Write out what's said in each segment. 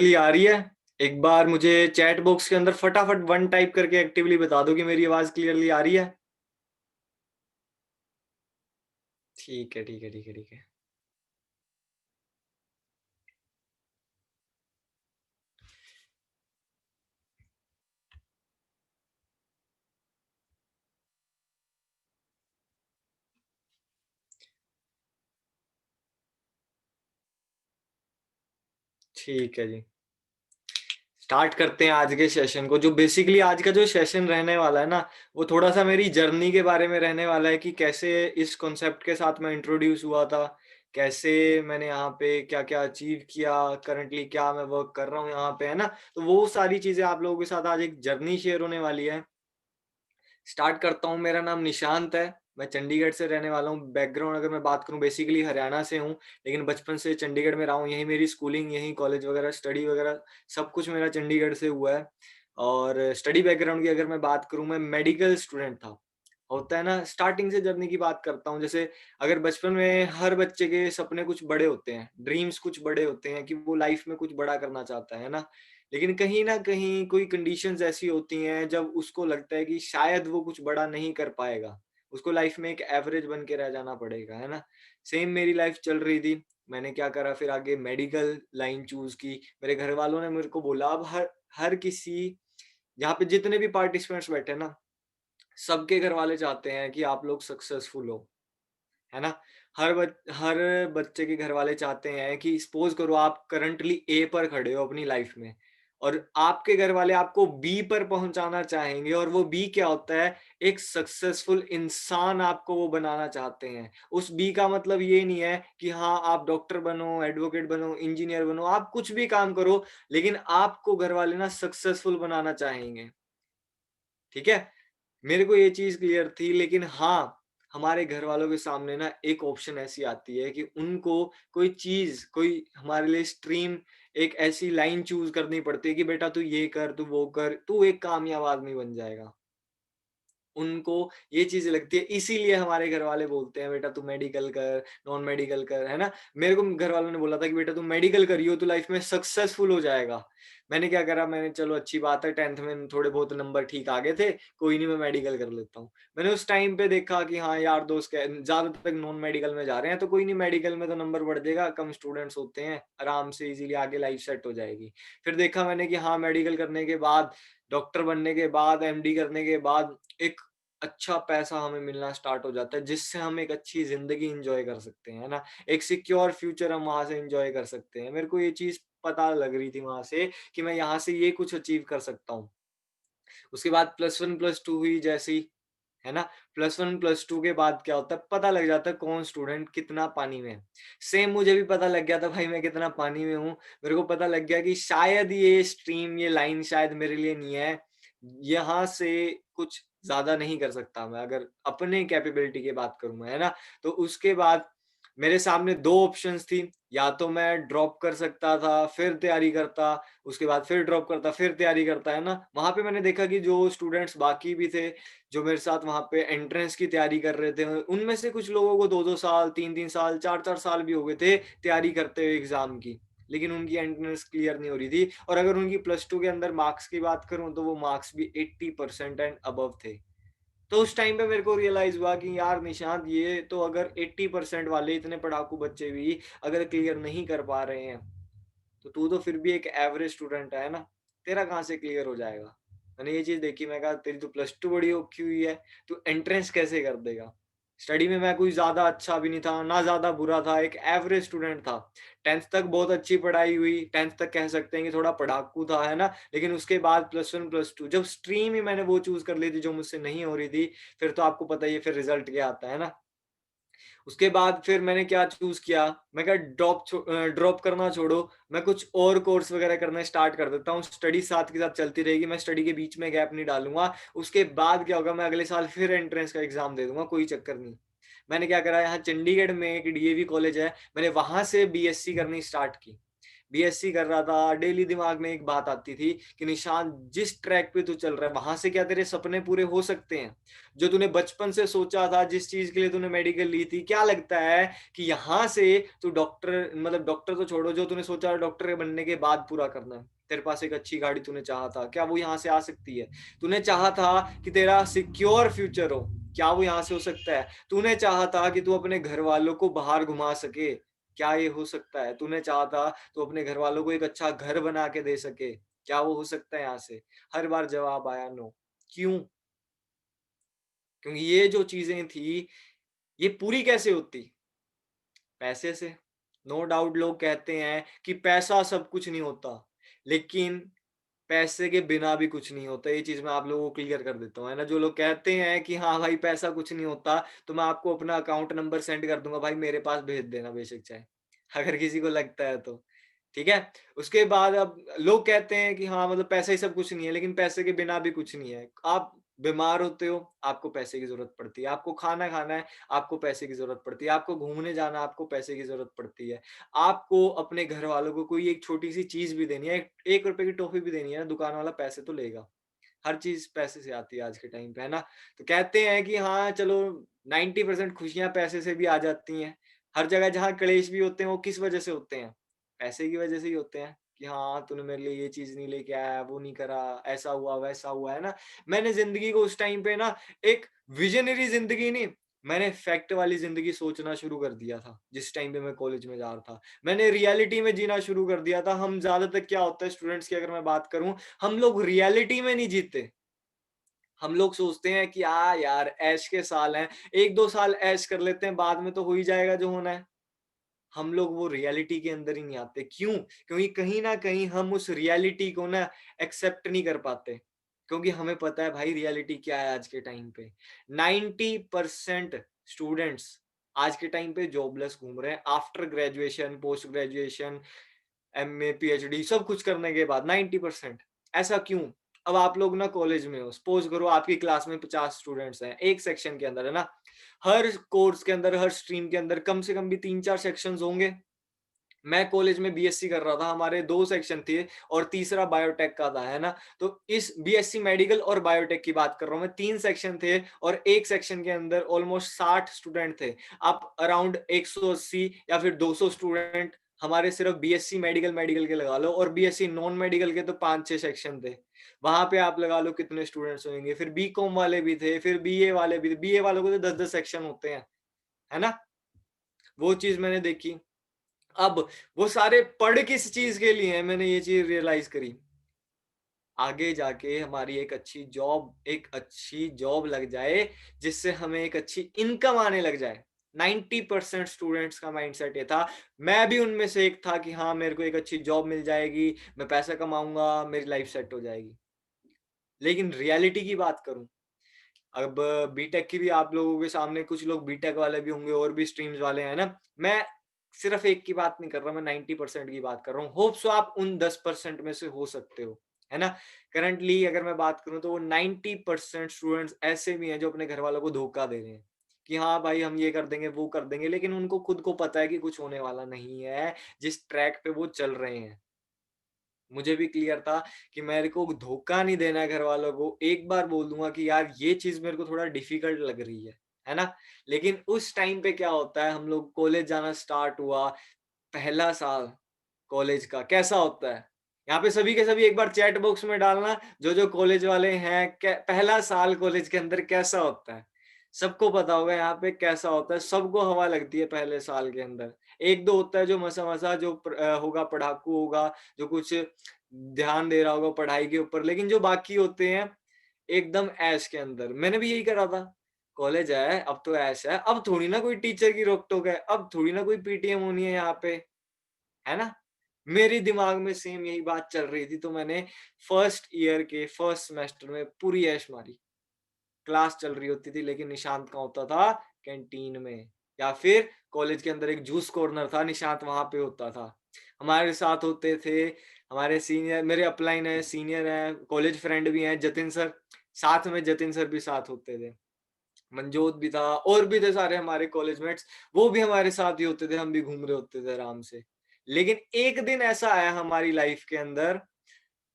Clearly आ रही है? एक बार मुझे चैट बॉक्स के अंदर फटाफट वन टाइप करके एक्टिवली बता दो कि मेरी आवाज़ क्लियरली आ रही है? ठीक है, ठीक है, ठीक है, ठीक है। ठीक है जी। स्टार्ट करते हैं आज के सेशन को। जो बेसिकली आज का जो सेशन रहने वाला है ना, वो थोड़ा-सा मेरी जर्नी के बारे में रहने वाला है कि कैसे इस कॉन्सेप्ट के साथ मैं इंट्रोड्यूस हुआ था, कैसे मैंने यहाँ पे क्या-क्या अचीव किया, करंटली क्या मैं वर्क कर रहा हूँ यहाँ पे, है ना? तो वो सारी चीज़ें आप लोगों के साथ आज एक जर्नी शेयर होने वाली है। स्टार्ट करता हूँ, मेरा नाम निशांत है, मैं चंडीगढ़ से रहने वाला हूँ। बैकग्राउंड अगर मैं बात करूँ बेसिकली हरियाणा से हूँ, लेकिन बचपन से चंडीगढ़ में रहा हूँ, यहीं मेरी स्कूलिंग, यहीं कॉलेज वगैरह, स्टडी वगैरह सब कुछ मेरा चंडीगढ़ से हुआ है। और स्टडी बैकग्राउंड की अगर मैं बात करूँ, मैं मेडिकल स्टूडेंट था। होता है ना, स्टार्टिंग से जर्नी की बात करता हूँ, जैसे अगर बचपन में हर बच्चे के सपने कुछ बड़े होते हैं, ड्रीम्स कुछ बड़े होते हैं कि वो लाइफ में कुछ बड़ा करना चाहता है ना? लेकिन कहीं न कहीं कोई कंडीशंस ऐसी होती हैं जब उसको लगता है कि शायद वो कुछ बड़ा नहीं कर पाएगा। उसको लाइफ में एक एवरेज बन के रह जाना पड़ेगा, है ना? सेम मेरी लाइफ चल रही थी। मैंने क्या करा फिर आगे मेडिकल लाइन चूज़ की। मेरे घरवालों ने मेरे को बोला अब हर हर किसी यहाँ पे जितने भी पार्टिसिपेंट्स बैठे हैं ना, सबके घरवाले चाहते हैं कि आप लोग सक्सेसफुल हो। है ना? हर बच्चे के घरवाले चाहते हैं कि सपोज़ करो आप करंटली ए पर खड़े हो अपनी लाइफ़ में और आपके घरवाले आपको बी पर पहुँचाना चाहेंगे और वो बी क्या होता है? एक सक्सेसफुल इंसान आपको वो बनाना चाहते हैं। उस बी का मतलब ये नहीं है कि हाँ, आप डॉक्टर बनो, एडवोकेट बनो, इंजीनियर बनो, आप कुछ भी काम करो, लेकिन आपको घरवाले ना सक्सेसफुल बनाना चाहेंगे। ठीक है? मेरे को ये चीज़ क्लियर थी लेकिन हाँ, हमारे घरवालों के सामने ना एक ऑप्शन ऐसी आती है कि उनको कोई चीज़, कोई हमारे लिए स्ट्रीम एक ऐसी लाइन चूज़ करनी पड़ती है कि बेटा तू ये कर, तू वो कर, तू एक कामयाब आदमी बन जाएगा। उनको ये चीज़ें लगती है, इसीलिए हमारे घरवाले बोलते हैं बेटा तू मेडिकल कर, नॉन मेडिकल कर, है ना? मेरे को घरवालों ने बोला था कि बेटा तू मेडिकल करियो, तू लाइफ में सक्सेसफुल हो जाएगा। मैंने क्या करा, मैंने चलो अच्छी बात है 10th में थोड़े बहुत नंबर ठीक आ गए थे, कोई नहीं मैं मेडिकल कर लेता हूँ। मैंने उस टाइम पे देखा कि हाँ, यार दोस्त ज़्यादातर नॉन मेडिकल में जा रहे हैं, तो कोई नहीं मेडिकल में तो नंबर बढ़ जाएगा, कम स्टूडेंट्स होते हैं, आराम से इज़िली आगे लाइफ सेट हो जाएगी। फिर देखा मैंने कि हाँ, मेडिकल करने के बाद, डॉक्टर बनने के बाद, एमडी करने के बाद एक अच्छा पैसा हमें मिलना स्टार्ट हो जाता है, जिससे हम एक अच्छी ज़िंदगी एन्जॉय कर सकते हैं, है ना? एक सिक्योर फ्यूचर हम वहाँ से एन्जॉय कर सकते हैं। मेरे को ये चीज़ पता लग रही थी वहाँ से कि मैं यहाँ से ये कुछ अचीव कर सकता हूँ। उसके बाद प्लस 1 प्लस 2 हुई जैसे ही, है ना? प्लस 1 प्लस 2 के बाद क्या होता है, पता लग जाता है कौन स्टूडेंट कितना पानी में है। सेम मुझे भी पता लग गया था भाई मैं कितना पानी में हूँ। मेरे को पता लग गया कि शायद ये स्ट्रीम, ये लाइन शायद मेरे लिए नहीं है। यहाँ से कुछ ज़्यादा नहीं कर सकता मैं, अगर अपने कैपेबिलिटी की बात करूँ मैं, है ना? तो उसके बाद मेरे सामने 2 ऑप्शंस थी, या तो मैं ड्रॉप कर सकता था, फिर तैयारी करता, उसके बाद फिर ड्रॉप करता, फिर तैयारी करता, है ना? वहाँ पे मैंने देखा कि जो स्टूडेंट्स बाकी भी थे, जो मेरे साथ वहाँ पे एंट्रेंस की तैयारी कर रहे थे, उनमें से कुछ लोगों को 2-2 साल, 3-3 साल, 4-4 साल भी हो गए थे तैयारी करते हुए एग्ज़ाम की। लेकिन उनकी एंट्रेंस क्लियर नहीं हो रही थी और अगर उनकी प्लस 2 के अंदर मार्क्स की बात करूँ तो वो मार्क्स भी 80% एंड अबव थे। तो उस टाइम पे मेरे को रियलाइज़ हुआ कि यार निशांत, ये तो अगर 80% वाले इतने पढ़ाकू बच्चे भी अगर क्लियर नहीं कर पा रहे हैं, तो तू तो फिर भी एक एवरेज स्टूडेंट है ना? तेरा कहाँ से क्लियर हो जाएगा? मैंने ये चीज़ देखी, मैं कहा तेरी तो प्लस 2 बड़ी औखी हुई है, तू एंट्रेंस कैसे कर देगा? स्टडी में मैं कोई ज़्यादा अच्छा भी नहीं था, ना ज़्यादा बुरा था, एक एवरेज स्टूडेंट था। 10th तक बहुत अच्छी पढ़ाई हुई, 10th तक कह सकते हैं कि थोड़ा पढ़ाकू था, है ना? लेकिन उसके बाद प्लस 1, प्लस 2 जब स्ट्रीम ही मैंने वो चूज़ कर ली थी जो मुझसे नहीं हो रही थी, फिर तो आपको पता ही है फिर रिज़ल्ट क्या आता है ना? उसके बाद फिर मैंने क्या चूज़ किया, मैं कहा ड्रॉप करना छोड़ो, मैं कुछ और कोर्स वगैरह करना स्टार्ट कर देता हूँ, स्टडी साथ के साथ चलती रहेगी, मैं स्टडी के बीच में गैप नहीं डालूँगा। उसके बाद क्या होगा, मैं अगले साल फिर एंट्रेंस का एग्ज़ाम दे दूँगा, कोई चक्कर नहीं। मैंने क्या करा, यहाँ चंडीगढ़ में एक डीएवी कॉलेज है, मैंने वहाँ से बीएससी करनी स्टार्ट की। बीएससी कर रहा था, डेली दिमाग में एक बात आती थी कि निशांत, जिस ट्रैक पे तू चल रहा है वहां से क्या तेरे सपने पूरे हो सकते हैं? जो तूने बचपन से सोचा था, जिस चीज के लिए तूने मेडिकल ली थी, क्या लगता है कि यहाँ से तू डॉक्टर, मतलब डॉक्टर तो छोड़ो, जो तूने सोचा डॉक्टर बनने के बाद पूरा करना है, तेरे पास एक अच्छी गाड़ी तूने चाहा था, क्या वो यहाँ से आ सकती है? तूने चाहा था कि तेरा सिक्योर फ्यूचर हो, क्या वो यहाँ से हो सकता है? तूने चाहा था कि तू अपने घर वालों को बाहर घुमा सके, क्या ये हो सकता है? तूने चाहा था तो अपने घर वालों को एक अच्छा घर बना के दे सके, क्या वो हो सकता है यहाँ से? हर बार जवाब आया नो। क्यों? क्योंकि ये जो चीजें थी, ये पूरी कैसे होती? पैसे से। नो डाउट लोग कहते हैं कि पैसा सब कुछ नहीं होता, लेकिन पैसे के बिना भी कुछ नहीं होता। ये चीज़ मैं आप लोगों को क्लियर कर देता हूँ, है ना? जो लोग कहते हैं कि हाँ भाई पैसा कुछ नहीं होता, तो मैं आपको अपना अकाउंट नंबर सेंड कर दूँगा, भाई मेरे पास भेज देना बेशक चाहे, अगर किसी को लगता है तो। ठीक है? उसके बाद अब लोग कहते हैं कि हाँ मतलब पैसा ही सब कुछ नहीं है, लेकिन पैसे के बिना भी कुछ नहीं है। आप बीमार होते हो, आपको पैसे की ज़रूरत पड़ती है। आपको खाना खाना है, आपको पैसे की ज़रूरत पड़ती है। आपको घूमने जाना है, आपको पैसे की ज़रूरत पड़ती है। आपको अपने घर वालों को कोई एक छोटी-सी चीज़ भी देनी है, ₹1 की टॉफ़ी भी देनी है ना, दुकान वाला पैसे तो लेगा। हर चीज़ पैसे से आती है आज के टाइम पे, है ना? तो कहते हैं कि हाँ, चलो 90% खुशियाँ पैसे से भी आ जाती हैं। हर जगह जहाँ क्लेश भी होते हैं, वो किस वजह से होते हैं? पैसे की वजह से ही होते हैं कि हाँ, तूने मेरे लिए ये चीज़ नहीं लेके आया, वो नहीं करा, ऐसा हुआ, वैसा हुआ, है ना? मैंने ज़िंदगी को उस टाइम पे ना एक विज़नरी ज़िंदगी नहीं, मैंने फैक्ट वाली ज़िंदगी सोचना शुरू कर दिया था, जिस टाइम पे मैं कॉलेज में जा रहा था। मैंने रियलिटी में जीना शुरू कर दिया था। हम ज़्यादातर क्या होता है स्टूडेंट्स की अगर मैं बात करूँ, हम लोग रियलिटी में नहीं जीते। हम लोग सोचते हैं कि यार ऐश के साल हैं, 1-2 साल ऐश कर लेते हैं, बाद में तो हो ही जाएगा जो होना है। हम लोग वो रियलिटी के अंदर ही नहीं आते। क्यों? क्योंकि कहीं न कहीं हम उस रियलिटी को ना एक्सेप्ट नहीं कर पाते। क्योंकि हमें पता है भाई रियलिटी क्या है आज के टाइम पे। 90% स्टूडेंट्स आज के टाइम पे जॉबलेस घूम रहे हैं after graduation, post graduation, MA, PhD सब कुछ करने के बाद 90%। ऐसा क्यों? अब आप लोग ना कॉलेज में हो, सपोज़ करो आपकी क्लास में 50 स्टूडेंट्स हैं, एक सेक्शन के अंदर, है ना? हर कोर्स के अंदर, हर स्ट्रीम के अंदर कम से कम भी 3-4 सेक्शंस होंगे। मैं कॉलेज में बीएससी कर रहा था, हमारे 2 सेक्शन थे और तीसरा बायोटेक का था, है ना? तो इस बीएससी मेडिकल और बायोटेक की बात कर रहा हूँ मैं, 3 सेक्शन थे और एक सेक्शन के अंदर ऑलमोस्ट 60 स्टूडेंट थे। आप अराउंड 180 या फिर 200 स्टूडेंट हमारे सिर्फ बीएससी मेडिकल मेडिकल के लगा लो, और बीएससी नॉन मेडिकल के तो 5-6 सेक्शन थे। वहाँ पे आप लगा लो कितने स्टूडेंट्स होंगे, फिर बीकॉम वाले भी थे, फिर बीए वाले भी थे, बीए वालों को तो 10-10 सेक्शन होते हैं, है ना? वो चीज़ मैंने देखी। अब वो सारे पढ़ किस चीज़ के लिए हैं, मैंने ये चीज़ रियलाइज़ करी। आगे जाके हमारी एक अच्छी जॉब लग जाए, जिससे हमें एक अच्छी इनकम आने लग जाए। 90% स्टूडेंट्स का माइंडसेट ये था। मैं भी उनमें से एक था कि हाँ, मेरे को एक अच्छी जॉब मिल जाएगी, मैं पैसा कमाऊँगा, मेरी लाइफ़ सेट हो जाएगी। लेकिन रियलिटी की बात करूँ, अब बीटेक की भी आप लोगों के सामने, कुछ लोग बीटेक वाले भी होंगे और भी स्ट्रीम्स वाले हैं ना। मैं सिर्फ एक की बात नहीं कर रहा, मैं 90% की बात कर रहा हूँ। होप सो आप उन 10% में से हो सकते हो, है ना? करंटली अगर मैं बात करूँ तो वो 90% स्टूडेंट्स ऐसे भी हैं जो अपने घर वालों को धोखा दे रहे हैं कि हाँ भाई हम ये कर देंगे, वो कर देंगे, लेकिन उनको खुद को पता है कि कुछ होने वाला नहीं है, जिस ट्रैक पे वो चल रहे हैं। मुझे भी क्लियर था कि मेरे को धोखा नहीं देना है घर वालों को। एक बार बोल दूँगा कि यार ये चीज़ मेरे को थोड़ा डिफ़िकल्ट लग रही है ना? लेकिन उस टाइम पे क्या होता है, हम लोग कॉलेज जाना स्टार्ट हुआ, पहला साल कॉलेज का कैसा होता है? यहाँ पे सभी के सभी एक बार चैट बॉक्स में डालना, जो कॉलेज वाले हैं, कै पहला साल कॉलेज के अंदर कैसा होता है? सबको पता होगा यहाँ पे कैसा होता है, सबको हवा लगती है पहले साल के अंदर। 1-2 होता है जो मसा-मसा जो होगा, पढ़ाकू होगा, जो कुछ ध्यान दे रहा होगा पढ़ाई के ऊपर, लेकिन जो बाकी होते हैं एकदम ऐश के अंदर। मैंने भी यही करा था। कॉलेज है, अब तो ऐश है, अब थोड़ी ना कोई टीचर की रोक-टोक है, अब थोड़ी ना कोई पीटीएम होनी है यहाँ पे, है ना? मेरे दिमाग में सेम यही बात चल रही थी, तो मैंने फर्स्ट ईयर के फर्स्ट सेमेस्टर में पूरी ऐश मारी। क्लास चल रही होती थी, लेकिन निशांत कहाँ होता था? कैंटीन में, या फिर कॉलेज के अंदर एक जूस कॉर्नर था, निशांत वहाँ पे होता था। हमारे साथ होते थे हमारे सीनियर, मेरे अपलाइन है, सीनियर हैं, कॉलेज फ्रेंड भी हैं, जतिन सर, साथ में जतिन सर भी साथ होते थे। मनजोत भी था और भी थे सारे हमारे कॉलेजमेट्स, वो भी हमारे साथ ही होते थे, हम भी घूम रहे होते थे आराम से। लेकिन एक दिन ऐसा आया हमारी लाइफ के अंदर,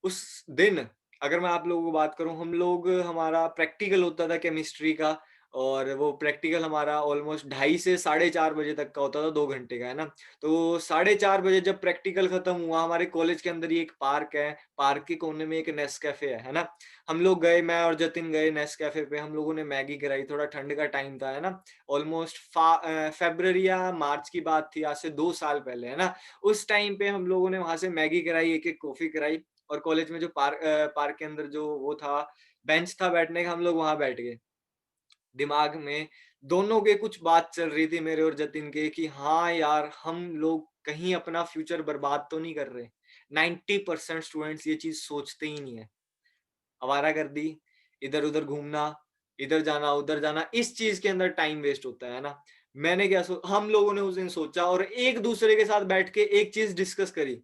उस दिन अगर मैं आप लोगों को बात करूँ, हम लोग हमारा प्रैक्टिकल होता था केमिस्ट्री का, और वो प्रैक्टिकल हमारा ऑलमोस्ट ढाई से 4:30 बजे तक का होता था, 2 घंटे का, है ना? तो 4:30 बजे जब प्रैक्टिकल खत्म हुआ, हमारे कॉलेज के अंदर ही एक पार्क है, पार्क के कोने में एक नेस्कैफे है ना? हम लोग गए, मैं और जतिन गए नेस्कैफे पे, हम लोगों ने मैगी कराई, थोड़ा ठंड का टाइम था, है ना? ऑलमोस्ट फ़रवरी या मार्च की बात थी, आज से 2 साल पहले, है ना? उस टाइम पे हम लोगों ने वहाँ से मैगी कराई, एक-एक कॉफ़ी कराई, और कॉलेज में जो पार्क के अंदर जो वो था, बेंच था बैठने का, हम लोग वहाँ बैठ गए। दिमाग में दोनों के कुछ बात चल रही थी, मेरे और जतिन के, कि हाँ यार, हम लोग कहीं अपना फ्यूचर बर्बाद तो नहीं कर रहे। 90% स्टूडेंट्स ये चीज़ सोचते ही नहीं है। आवारागर्दी, इधर-उधर घूमना, इधर जाना, उधर जाना, इस चीज़ के अंदर टाइम वेस्ट होता है ना? मैंने क्या सो हम लोगों ने उस दिन सोचा और एक-दूसरे के साथ बैठ के एक चीज़ डिस्कस करी।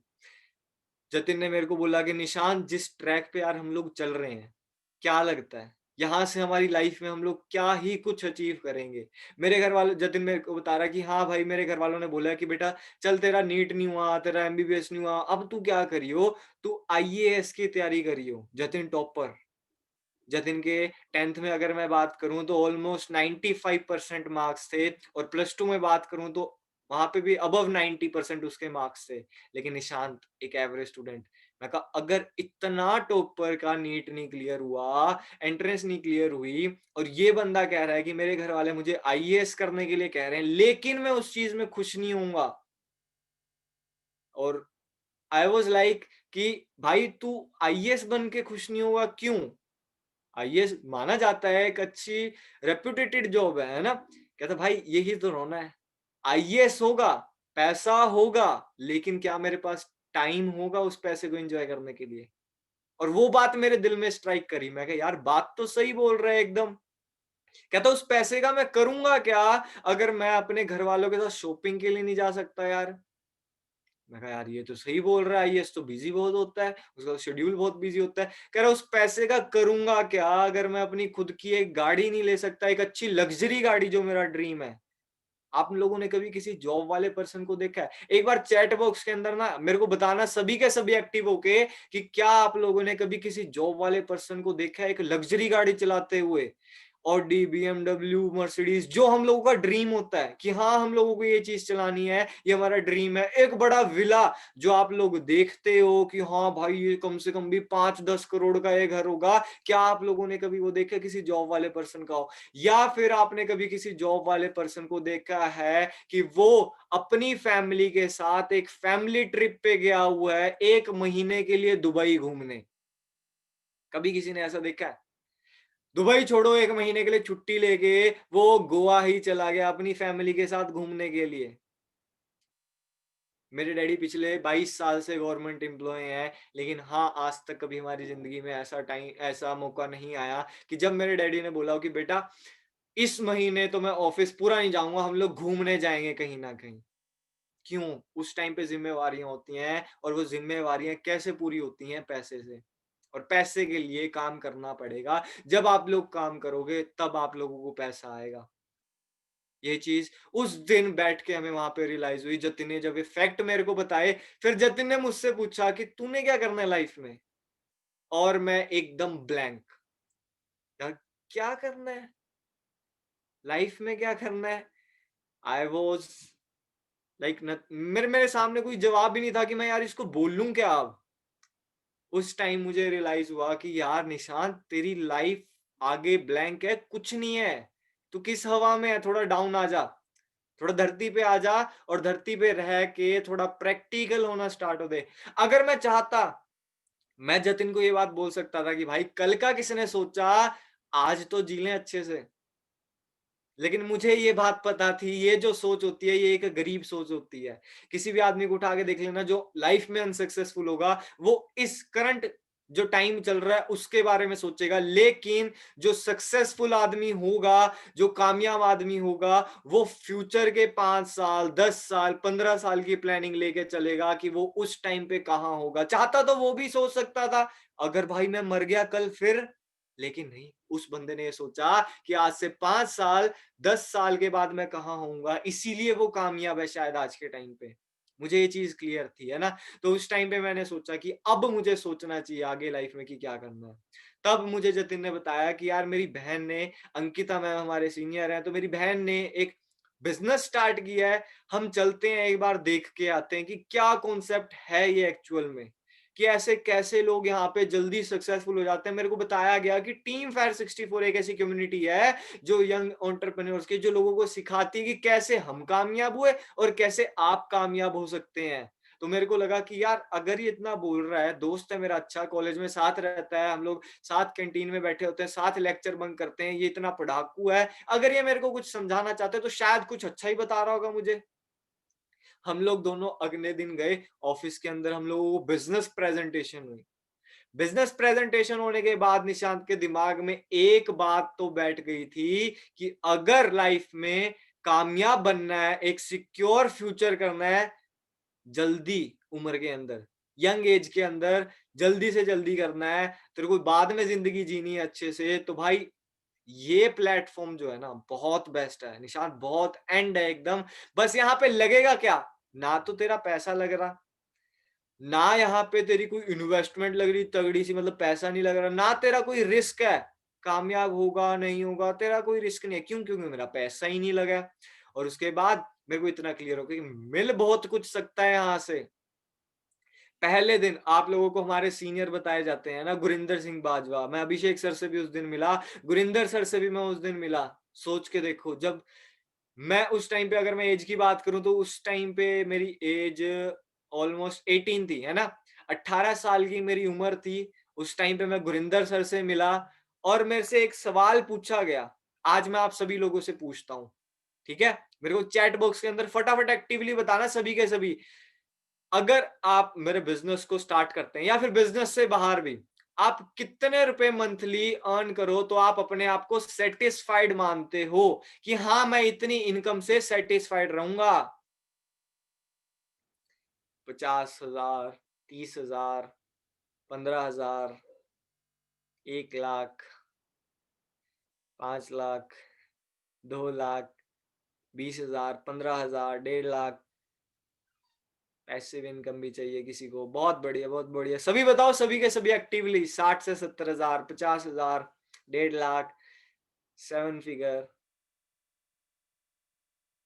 जतिन ने मेरे को बोला कि निशान, जिस ट्रैक पे यार हम लोग चल रहे हैं, क्या लगता है? यहाँ से हमारी लाइफ में हम लोग क्या ही कुछ अचीव करेंगे? मेरे घर वाले जतिन मेरे को बता रहा है कि हाँ भाई, मेरे घर वालों ने बोला है कि बेटा चल, तेरा नीट नहीं हुआ, तेरा एमबीबीएस नहीं हुआ, अब तू क्या करी हो? तू आईएएस की तैयारी करी हो। जतिन टॉपर। जतिन के 10th में अगर मैं बात करूँ तो ऑलमोस्ट 95% मार्क्स थे, और प्लस 2 में बात करूँ तो वहाँ पे भी अबव 90% उसके मार्क्स थे। लेकिन निशांत एक एवरेज स्टूडेंट। मैं कहा अगर इतना टॉपर का नीट नहीं क्लियर हुआ, एंट्रेंस नहीं क्लियर हुई, और ये बंदा कह रहा है कि मेरे घर वाले मुझे आईएएस करने के लिए कह रहे हैं, लेकिन मैं उस चीज़ में खुश नहीं होऊँगा। और आई वाज़ लाइक कि भाई तू आईएएस बन के खुश नहीं होगा, क्यों? आईएएस माना जाता है एक अच्छी रेप्यूटेटेड जॉब है ना? कहता भाई यही तो रोना है। आईएएस होगा, पैसा होगा, लेकिन क्या मेरे पास टाइम होगा उस पैसे को एन्जॉय करने के लिए? और वो बात मेरे दिल में स्ट्राइक करी। मैं कहा यार, बात तो सही बोल रहा है एकदम। कहता उस पैसे का मैं करूँगा क्या अगर मैं अपने घरवालों के साथ शॉपिंग के लिए नहीं जा सकता यार? मैं कहा यार, ये तो सही बोल रहा है, आईएएस तो बिज़ी बहुत होता है, उसका शेड्यूल बहुत बिज़ी होता है। कह रहा उस पैसे का करूँगा क्या अगर मैं अपनी खुद की एक गाड़ी नहीं ले सकता, एक अच्छी लग्ज़री गाड़ी जो मेरा ड्रीम है। आप लोगों ने कभी किसी जॉब वाले पर्सन को देखा है? एक बार चैट बॉक्स के अंदर ना मेरे को बताना सभी के सभी एक्टिव होके कि क्या आप लोगों ने कभी किसी जॉब वाले पर्सन को देखा है एक लग्ज़री गाड़ी चलाते हुए? ऑडी, बीएमडब्ल्यू, मर्सिडीज, जो हम लोगों का ड्रीम होता है कि हाँ, हम लोगों को ये चीज़ चलानी है, ये हमारा ड्रीम है। एक बड़ा विला जो आप लोग देखते हो कि हाँ भाई, ये कम से कम भी 5-10 करोड़ का ये घर होगा। क्या आप लोगों ने कभी वो देखा किसी जॉब वाले पर्सन का हो? या फिर आपने कभी किसी जॉब वाले पर्सन को देखा है कि वो अपनी फैमिली के साथ एक फैमिली ट्रिप पे गया हुआ है 1 महीने के लिए दुबई घूमने? कभी किसी ने ऐसा देखा है? दुबई छोड़ो, 1 महीने के लिए छुट्टी लेके वो गोवा ही चला गया अपनी फैमिली के साथ घूमने के लिए। मेरे डैडी पिछले 22 साल से गवर्नमेंट एम्प्लॉयी हैं, लेकिन हाँ, आज तक कभी हमारी ज़िंदगी में ऐसा मौका नहीं आया कि जब मेरे डैडी ने बोला हो कि बेटा, इस महीने तो मैं ऑफ़िस पूरा नहीं जाऊँगा, हम लोग घूमने जाएँगे कहीं न कहीं। क्यों? उस टाइम पे ज़िम्मेवारियाँ होती हैं, और वो ज़िम्मेवारियाँ कैसे पूरी होती हैं? पैसे से। और पैसे के लिए काम करना पड़ेगा। जब आप लोग काम करोगे, तब आप लोगों को पैसा आएगा। ये चीज़ उस दिन बैठ के हमें वहाँ पे रियलाइज़ हुई। जतिन ने जब ये फैक्ट मेरे को बताए, फिर जतिन ने मुझसे पूछा कि तूने क्या करना है लाइफ़ में? और मैं एकदम ब्लैंक। यार, क्या करना है? लाइफ़ में क्या करना है? आई वाज़ लाइक नथ मेरे मेरे सामने कोई जवाब ही नहीं था कि मैं यार इसको बोलूँ क्या अब? उस टाइम मुझे रियलाइज़ हुआ कि यार निशांत, तेरी लाइफ़ आगे ब्लैंक है, कुछ नहीं है। तू किस हवा में है? थोड़ा डाउन आ जा। थोड़ा धरती पे आ जा, और धरती पे रह के थोड़ा प्रैक्टिकल होना स्टार्ट हो दे। अगर मैं चाहता, मैं जतिन को ये बात बोल सकता था कि भाई कल का किसने सोचा, आज तो जी लें अच्छे से। लेकिन मुझे ये बात पता थी, ये जो सोच होती है, ये एक गरीब सोच होती है। किसी भी आदमी को उठा के देख लेना जो लाइफ में अनसक्सेसफुल होगा, वो इस करंट जो टाइम चल रहा है उसके बारे में सोचेगा। लेकिन जो सक्सेसफुल आदमी होगा, जो कामयाब आदमी होगा, वो फ्यूचर के 5 साल, 10 साल, 15 साल की प्लानिंग लेके चलेगा कि वो उस टाइम पे कहाँ होगा। चाहता तो वो भी सोच सकता था, अगर भाई मैं मर गया कल फिर? लेकिन नहीं, उस बंदे ने ये सोचा कि आज से 5 साल, 10 साल के बाद मैं कहाँ होऊँगा, इसीलिए वो कामयाब है शायद आज के टाइम पे। मुझे ये चीज क्लियर थी, है ना। तो उस टाइम पे मैंने सोचा कि अब मुझे सोचना चाहिए आगे लाइफ में कि क्या करना है। तब मुझे जतिन ने बताया कि यार मेरी बहन ने, अंकिता मैम हमारे सीनियर हैं, तो मेरी बहन ने एक बिजनेस स्टार्ट किया है, हम चलते हैं एक बार देख के आते हैं कि क्या कॉन्सेप्ट है ये एक्चुअल में, कि ऐसे कैसे लोग यहाँ पे जल्दी सक्सेसफुल हो जाते हैं। मेरे को बताया गया कि टीम फायर 64 एक ऐसी कम्युनिटी है जो यंग एंटरप्रेन्योर्स की, जो लोगों को सिखाती है कि कैसे हम कामयाब हुए और कैसे आप कामयाब हो सकते हैं। तो मेरे को लगा कि यार अगर ये इतना बोल रहा है, दोस्त है मेरा अच्छा, कॉलेज में साथ रहता है, हम लोग साथ कैंटीन में बैठे होते हैं, साथ लेक्चर बंक करते हैं, ये इतना पढ़ाकू है, अगर ये मेरे को कुछ समझाना चाहते हैं तो शायद कुछ अच्छा ही बता रहा होगा मुझे। हम लोग दोनों अगले दिन गए ऑफिस के अंदर, हम लोगों को बिजनेस प्रेजेंटेशन हुई। बिजनेस प्रेजेंटेशन होने के बाद निशांत के दिमाग में एक बात तो बैठ गई थी कि अगर लाइफ में कामयाब बनना है, एक सिक्योर फ्यूचर करना है, जल्दी उम्र के अंदर, यंग एज के अंदर जल्दी से जल्दी करना है, तेरे को बाद में जिंदगी जीनी है अच्छे से, तो भाई ये प्लेटफॉर्म जो है ना बहुत बेस्ट है निशांत, बहुत एंड है एकदम। बस यहाँ पे लगेगा क्या, ना तो तेरा पैसा लग रहा, ना यहाँ पे तेरी कोई इन्वेस्टमेंट लग रही तगड़ी सी, मतलब पैसा नहीं लग रहा, ना तेरा कोई रिस्क है, कामयाब होगा नहीं होगा तेरा कोई रिस्क नहीं है। क्यों? क्योंकि मेरा पैसा ही नहीं लगा। और उसके बाद मेरे को इतना क्लियर हो गया कि मिल बहुत कुछ सकता है यहाँ से। पहले दिन आप लोगों को हमारे सीनियर बताए जाते हैं ना, गुरिंदर सिंह बाजवा, मैं अभिषेक सर से भी उस दिन मिला, गुरिंदर सर से भी मैं उस दिन मिला। सोच के देखो, जब मैं उस टाइम पे, अगर मैं एज की बात करूं तो उस टाइम पे मेरी एज ऑलमोस्ट 18 थी, है ना, 18 साल की मेरी उम्र थी। उस टाइम पे मैं गुरिंदर सर से मिला और मेरे से एक सवाल पूछा गया, आज मैं आप सभी लोगों से पूछता हूं, ठीक है, मेरे को चैट बॉक्स के अंदर फटाफट एक्टिवली बताना सभी के सभी, अगर आप मेरे बिजनेस को स्टार्ट करते हैं या फिर बिजनेस से बाहर भी, आप कितने रुपए मंथली अर्न करो तो आप अपने आप को सेटिस्फाइड मानते हो कि हाँ मैं इतनी इनकम से सेटिस्फाइड रहूंगा? 50,000, 30,000, 15,000, 1 लाख, 5 लाख, 2 लाख, 20,000, 15,000, 1.5 लाख। पैसिव इनकम भी चाहिए किसी को, बहुत बढ़िया बहुत बढ़िया, सभी बताओ, सभी के सभी एक्टिवली, 60 से 70,000, 50,000, 1.5 लाख, 7 फिगर।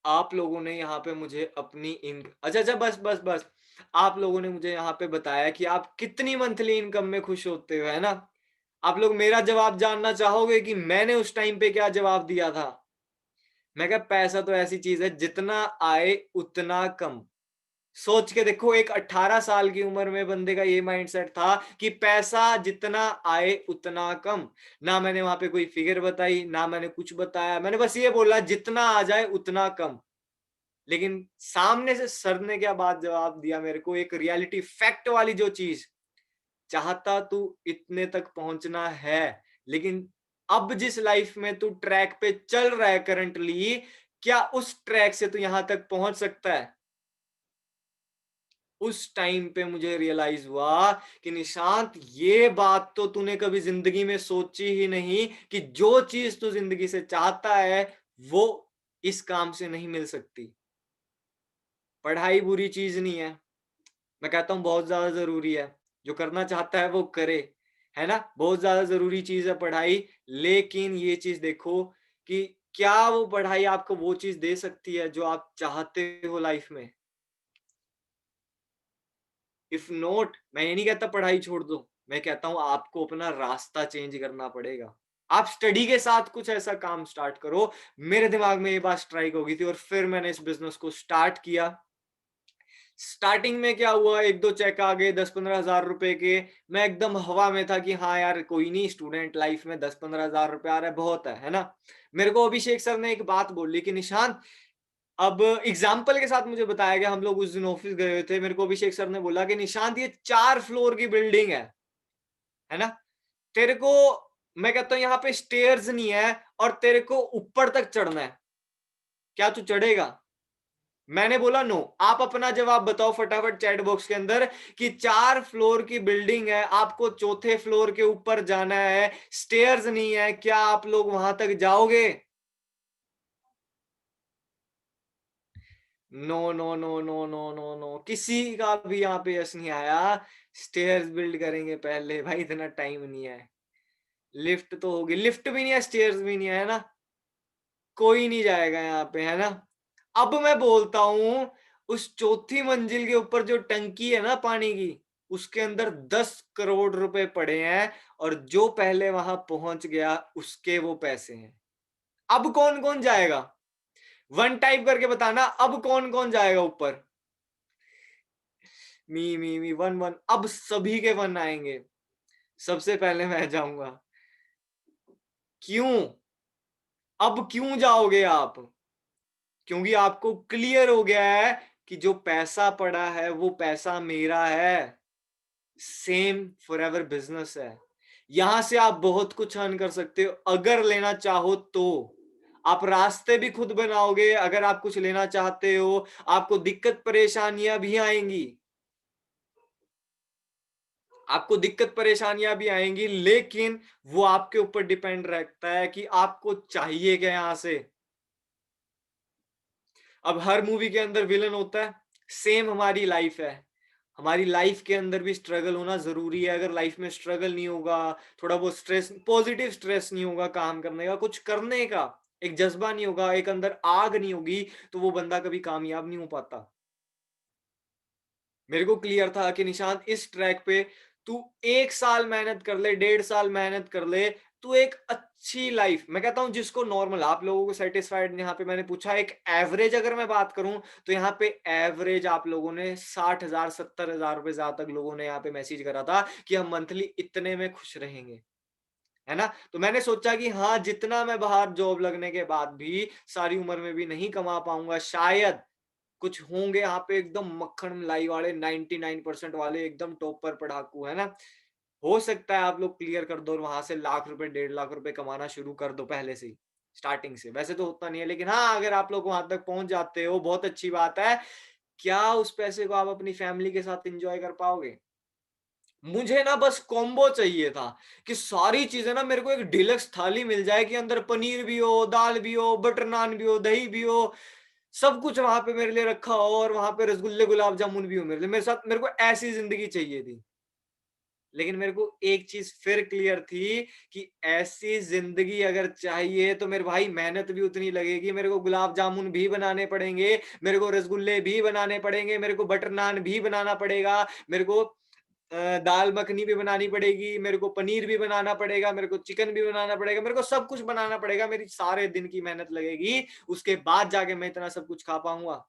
आप लोगों ने यहाँ पे मुझे अपनी अच्छा अच्छा, बस बस बस, आप लोगों ने मुझे यहाँ पे बताया कि आप कितनी मंथली इनकम में खुश होते हो, है ना। आप लोग मेरा जवाब जानना चाहोगे कि मैंने उस टाइम पे क्या जवाब दिया था? मैं कहा पैसा तो ऐसी चीज है, जितना आए उतना कम। सोच के देखो, एक 18 साल की उम्र में बंदे का ये माइंडसेट था कि पैसा जितना आए उतना कम। ना मैंने वहां पे कोई फिगर बताई, ना मैंने कुछ बताया, मैंने बस ये बोला जितना आ जाए उतना कम। लेकिन सामने से सर ने क्या बात जवाब दिया मेरे को, एक रियलिटी फैक्ट वाली जो चीज, चाहता तू इतने तक पहुंचना है, लेकिन अब जिस लाइफ में तू ट्रैक पे चल रहा है करंटली, क्या उस ट्रैक से तू यहां तक पहुंच सकता है? उस टाइम पे मुझे रियलाइज हुआ कि निशांत, ये बात तो तूने कभी जिंदगी में सोची ही नहीं कि जो चीज तू जिंदगी से चाहता है वो इस काम से नहीं मिल सकती। पढ़ाई बुरी चीज नहीं है, मैं कहता हूं बहुत ज्यादा जरूरी है, जो करना चाहता है वो करे, है ना, बहुत ज्यादा जरूरी चीज है पढ़ाई। लेकिन ये चीज देखो कि क्या वो पढ़ाई आपको वो चीज दे सकती है जो आप चाहते हो लाइफ में? इफ नॉट, मैं ये नहीं कहता पढ़ाई छोड़ दो, मैं कहता हूं आपको अपना रास्ता चेंज करना पड़ेगा। आप स्टडी के साथ कुछ ऐसा काम स्टार्ट करो। मेरे दिमाग में ये बात स्ट्राइक हो गई थी और फिर मैंने इस बिजनेस को स्टार्ट किया। स्टार्टिंग में क्या हुआ, एक दो चेक आ गए 10-15 हजार रुपए के, मैं एकदम हवा में था कि हाँ यार कोई नहीं, स्टूडेंट लाइफ में 10-15 हजार रुपए आ रहा है, बहुत है ना। मेरे को अभिषेक सर ने एक बात बोली कि निशांत, अब एग्जाम्पल के साथ मुझे बताया गया, हम लोग उस दिन ऑफिस गए हुए थे, मेरे को अभिषेक सर ने बोला कि निशांत ये 4 फ्लोर की बिल्डिंग है ना, तेरे को, मैं कहता हूँ यहाँ पे स्टेयर्स नहीं है और तेरे को ऊपर तक चढ़ना है, क्या तू चढ़ेगा? मैंने बोला नो। आप अपना जवाब बताओ फटाफट चैट बॉक्स के अंदर कि 4 फ्लोर की बिल्डिंग है, आपको चौथे फ्लोर के ऊपर जाना है, स्टेयर्स नहीं है, क्या आप लोग वहां तक जाओगे? No no no no no no no, किसी का भी यहाँ पे यस नहीं आया। स्टेयर्स बिल्ड करेंगे पहले भाई, इतना टाइम नहीं है। लिफ्ट तो होगी, लिफ्ट भी नहीं है, स्टेयर्स भी नहीं है ना, कोई नहीं जाएगा यहाँ पे, है ना। अब मैं बोलता हूँ, उस चौथी मंजिल के ऊपर जो टंकी है ना पानी की, उसके अंदर 10 करोड़ रुपए पड़े हैं, और जो पहले वहां पहुंच गया उसके वो पैसे हैं। अब कौन कौन जाएगा, वन टाइप करके बताना, अब कौन कौन जाएगा ऊपर। मी वन वन, अब सभी के वन आएंगे। सबसे पहले मैं जाऊंगा। क्यों, अब क्यों जाओगे आप? क्योंकि आपको क्लियर हो गया है कि जो पैसा पड़ा है वो पैसा मेरा है। सेम फॉर एवर बिजनेस है। यहां से आप बहुत कुछ अर्न कर सकते हो अगर लेना चाहो तो। आप रास्ते भी खुद बनाओगे अगर आप कुछ लेना चाहते हो। आपको दिक्कत परेशानियां भी आएंगी, आपको दिक्कत परेशानियां भी आएंगी, लेकिन वो आपके ऊपर डिपेंड रहता है कि आपको चाहिए क्या यहां से। अब हर मूवी के अंदर विलन होता है, सेम हमारी लाइफ है। हमारी लाइफ के अंदर भी स्ट्रगल होना जरूरी है। अगर लाइफ में स्ट्रगल नहीं होगा, थोड़ा बहुत स्ट्रेस, पॉजिटिव स्ट्रेस नहीं होगा, काम करने का, कुछ करने का एक जज्बा नहीं होगा, एक अंदर आग नहीं होगी, तो वो बंदा कभी कामयाब नहीं हो पाता। मेरे को क्लियर था कि निशांत इस ट्रैक पे तू 1 साल मेहनत कर ले, 1.5 साल मेहनत कर ले, तू एक अच्छी लाइफ, मैं कहता हूं जिसको नॉर्मल, आप लोगों को सेटिस्फाइड, यहाँ पे मैंने पूछा एक एवरेज अगर मैं बात करूं, तो यहाँ पे एवरेज आप लोगों ने 60,000 70,000 रुपए ज्यादा तक लोगों ने यहाँ पे मैसेज करा था कि हम मंथली इतने में खुश रहेंगे, है ना। तो मैंने सोचा कि हाँ, जितना मैं बाहर जॉब लगने के बाद भी सारी उम्र में भी नहीं कमा पाऊंगा, शायद कुछ होंगे यहाँ पे एकदम मक्खन मलाई वाले, 99% वाले, एकदम टॉप पर पढ़ाकू, है ना। हो सकता है आप लोग क्लियर कर दो और वहां से लाख रुपए 1.5 लाख रुपए कमाना शुरू कर दो पहले से ही, स्टार्टिंग से। वैसे तो होता नहीं है, लेकिन हाँ, अगर आप लोग वहां तक पहुंच जाते हो बहुत अच्छी बात है। क्या उस पैसे को आप अपनी फैमिली के साथ एंजॉय कर पाओगे? मुझे ना बस कॉम्बो चाहिए था, कि सारी चीजें ना मेरे को एक डिलक्स थाली मिल जाए, कि अंदर पनीर भी हो, दाल भी हो, बटर नान भी हो, दही भी हो, सब कुछ वहां पे मेरे लिए रखा हो, और वहां पे रसगुल्ले गुलाब जामुन भी हो मेरे लिए, मेरे साथ। मेरे को ऐसी जिंदगी चाहिए थी। लेकिन मेरे को एक चीज फिर क्लियर थी कि ऐसी जिंदगी अगर चाहिए तो मेरे भाई मेहनत भी उतनी लगेगी। मेरे को गुलाब जामुन भी बनाने पड़ेंगे, मेरे को रसगुल्ले भी बनाने पड़ेंगे, मेरे को बटर नान भी बनाना पड़ेगा, मेरे को दाल मखनी भी बनानी पड़ेगी, मेरे को पनीर भी बनाना पड़ेगा, मेरे को चिकन भी बनाना पड़ेगा, मेरे को सब कुछ बनाना पड़ेगा। मेरी सारे दिन की मेहनत लगेगी, उसके बाद जाके मैं इतना सब कुछ खा पाऊंगा,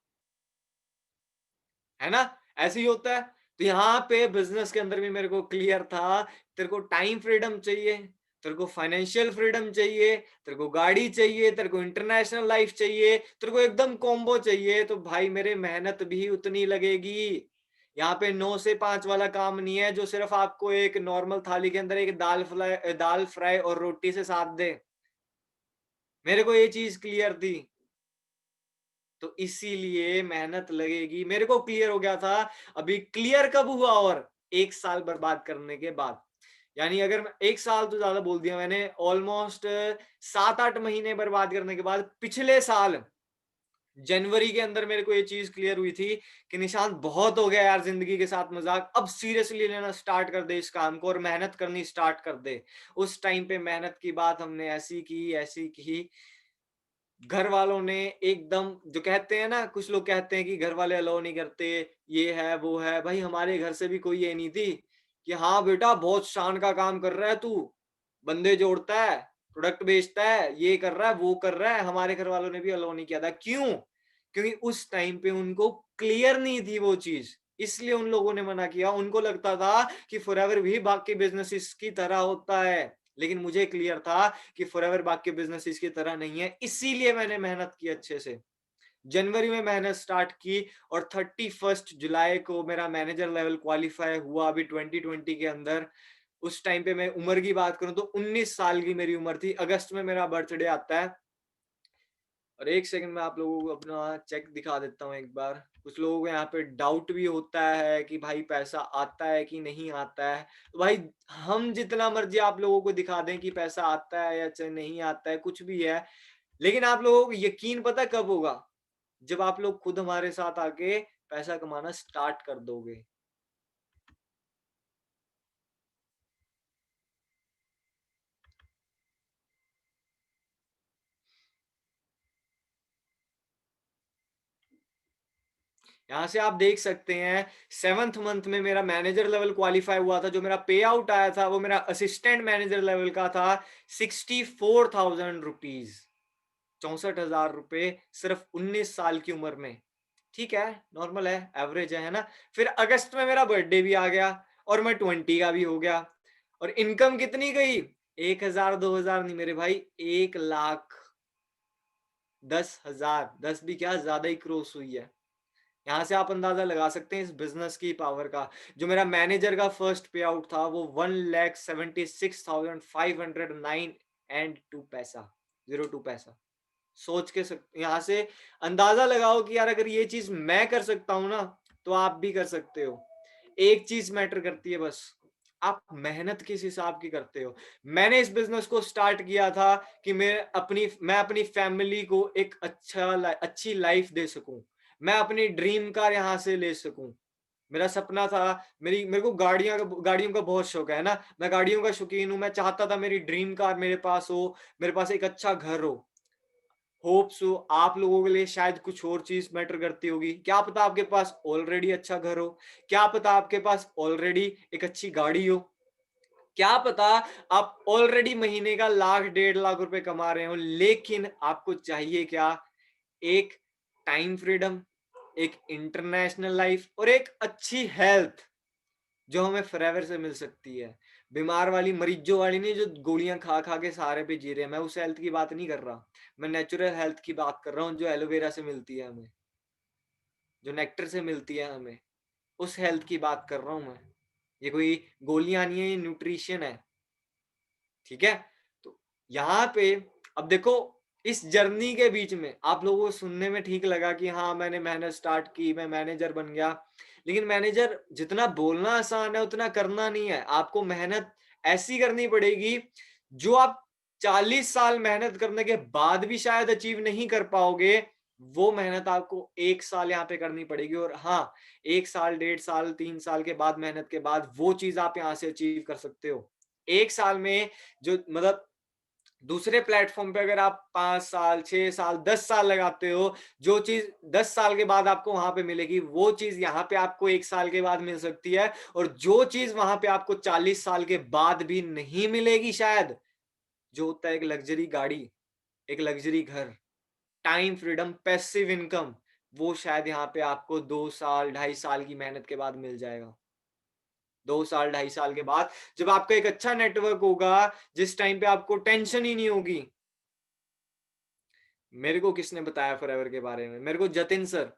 है ना। ऐसे ही होता है। तो यहाँ पे बिजनेस के अंदर भी मेरे को क्लियर था, तेरे को टाइम फ्रीडम चाहिए, तेरे को फाइनेंशियल फ्रीडम चाहिए, तेरे को गाड़ी चाहिए, तेरे को इंटरनेशनल लाइफ चाहिए, तेरे को एकदम कॉम्बो चाहिए, तो भाई मेरे मेहनत भी उतनी लगेगी। यहाँ पे 9 से 5 वाला काम नहीं है जो सिर्फ आपको एक नॉर्मल थाली के अंदर एक दाल फ्राई और रोटी से साथ दे। मेरे को ये चीज क्लियर थी, तो इसीलिए मेहनत लगेगी। मेरे को क्लियर हो गया था। अभी क्लियर कब हुआ? और 1 साल बर्बाद करने के बाद, यानी अगर 1 साल तो ज्यादा बोल दिया मैंने, ऑलमोस्ट 7-8 महीने बर्बाद करने के बाद, पिछले साल जनवरी के अंदर मेरे को ये चीज क्लियर हुई थी कि निशांत बहुत हो गया यार जिंदगी के साथ मजाक, अब सीरियसली लेना स्टार्ट कर दे इस काम को और मेहनत करनी स्टार्ट कर दे। उस टाइम पे मेहनत की बात हमने ऐसी की, घर वालों ने एकदम, जो कहते हैं ना, कुछ लोग कहते हैं कि घर वाले अलाउ नहीं करते, ये है वो है, भाई हमारे घर से भी कोई ये नहीं थी कि हाँ बेटा बहुत शान का काम कर रहा है तू, बंदे जोड़ता है, प्रोडक्ट बेचता है, ये कर रहा है वो कर रहा है। हमारे घर वालों ने भी अलाउ नहीं किया था। क्यों? क्योंकि उस टाइम पे उनको क्लियर नहीं थी वो चीज, इसलिए उन लोगों ने मना किया। उनको लगता था कि फॉरएवर भी बाकी बिजनेसेस की तरह होता है, लेकिन मुझे क्लियर था कि फॉरएवर बाकी बिजनेस इसकी तरह नहीं है, इसीलिए मैंने मेहनत की अच्छे से। जनवरी में मेहनत स्टार्ट की, और 31 जुलाई को मेरा मैनेजर लेवल क्वालिफाई हुआ अभी 2020 के अंदर। उस टाइम पे मैं उम्र की बात करूं तो 19 साल की मेरी उम्र थी। अगस्त में मेरा बर्थडे आता है। और एक सेकंड में आप लोगों को अपना चेक दिखा देता हूँ एक बार। कुछ लोगों को यहाँ पे डाउट भी होता है कि भाई पैसा आता है कि नहीं आता है। तो भाई हम जितना मर्जी आप लोगों को दिखा दें कि पैसा आता है या चाहे नहीं आता है, कुछ भी है, लेकिन आप लोगों को यकीन पता कब होगा? जब आप लोग खुद हमारे साथ आके पैसा कमाना स्टार्ट कर दोगे। यहाँ से आप देख सकते हैं 7th मंथ में मेरा मैनेजर लेवल क्वालिफाई हुआ था। जो मेरा पे आउट आया था वो मेरा असिस्टेंट मैनेजर लेवल का था 64,000 रुपीज, 64,000 रुपए सिर्फ 19 साल की उम्र में। ठीक है, नॉर्मल है, एवरेज है ना। फिर अगस्त में मेरा बर्थडे भी आ गया और मैं 20 का भी हो गया। और इनकम कितनी गई? 1,000 2,000 नहीं मेरे भाई, 1,10,000, 10 भी क्या, ज्यादा ही क्रॉस हुई है। यहाँ से आप अंदाजा लगा सकते हैं इस बिजनेस की पावर का। जो मेरा मैनेजर का फर्स्ट पे आउट था वो 1,76,509 एंड 2 पैसा, 02 पैसा। सोच के यहाँ से अंदाजा लगाओ कि यार अगर ये चीज मैं कर सकता हूं ना तो आप भी कर सकते हो। एक चीज मैटर करती है बस, आप मेहनत किस हिसाब की करते हो। मैंने इस बिजनेस को स्टार्ट किया था कि मैं अपनी फैमिली को एक अच्छी लाइफ दे सकूं, मैं अपनी ड्रीम कार यहाँ से ले सकूं। मेरा सपना था, मेरे को गाड़ियों का बहुत शौक है ना, मैं गाड़ियों का शौकीन हूं। मैं चाहता था मेरी ड्रीम कार मेरे पास हो, मेरे पास एक अच्छा घर हो। होप सो आप लोगों के लिए शायद कुछ और चीज मैटर करती होगी। क्या पता आपके पास ऑलरेडी अच्छा घर हो, क्या पता आपके पास ऑलरेडी एक अच्छी गाड़ी हो, क्या पता आप ऑलरेडी महीने का 1,00,000 1,50,000 रुपए कमा रहे हो। लेकिन आपको चाहिए क्या? एक टाइम फ्रीडम, एक इंटरनेशनल लाइफ और एक अच्छी हेल्थ जो हमें फॉरएवर से मिल सकती है। बीमार वाली, मरीजों वाली नहीं, जो गोलियां खा खा के सहारे पे जी रहे हैं। मैं उस हेल्थ की बात नहीं कर रहा, मैं नेचुरल हेल्थ की बात कर रहा हूँ, जो एलोवेरा से मिलती है हमें, जो नेक्टर से मिलती है हमें, उस हेल्थ की बात कर रहा हूँ मैं। ये कोई गोलियां नहीं है, ये न्यूट्रिशन है। ठीक है, तो यहाँ पे अब देखो, इस जर्नी के बीच में आप लोगों को सुनने में ठीक लगा कि हाँ मैंने मेहनत स्टार्ट की, मैं मैनेजर बन गया। लेकिन मैनेजर जितना बोलना आसान है उतना करना नहीं है। आपको मेहनत ऐसी करनी पड़ेगी जो आप 40 साल मेहनत करने के बाद भी शायद अचीव नहीं कर पाओगे। वो मेहनत आपको 1 साल यहाँ पे करनी पड़ेगी। और हाँ, 1 साल 1.5 साल 3 साल के बाद, मेहनत के बाद, वो चीज आप यहाँ से अचीव कर सकते हो। 1 साल में जो मतलब दूसरे प्लेटफॉर्म पे अगर आप 5 साल 6 साल 10 साल लगाते हो, जो चीज 10 साल के बाद आपको वहां पे मिलेगी वो चीज यहाँ पे आपको 1 साल के बाद मिल सकती है। और जो चीज वहां पे आपको 40 साल के बाद भी नहीं मिलेगी शायद, जो होता है एक लग्जरी गाड़ी, एक लग्जरी घर, टाइम फ्रीडम, पैसिव इनकम, वो शायद यहाँ पे आपको 2 साल 2.5 साल की मेहनत के बाद मिल जाएगा। 2 साल 2.5 साल के बाद जब आपका एक अच्छा नेटवर्क होगा, जिस टाइम पे आपको टेंशन ही नहीं होगी। मेरे को किसने बताया फॉरएवर के बारे में? मेरे को जतिन सर,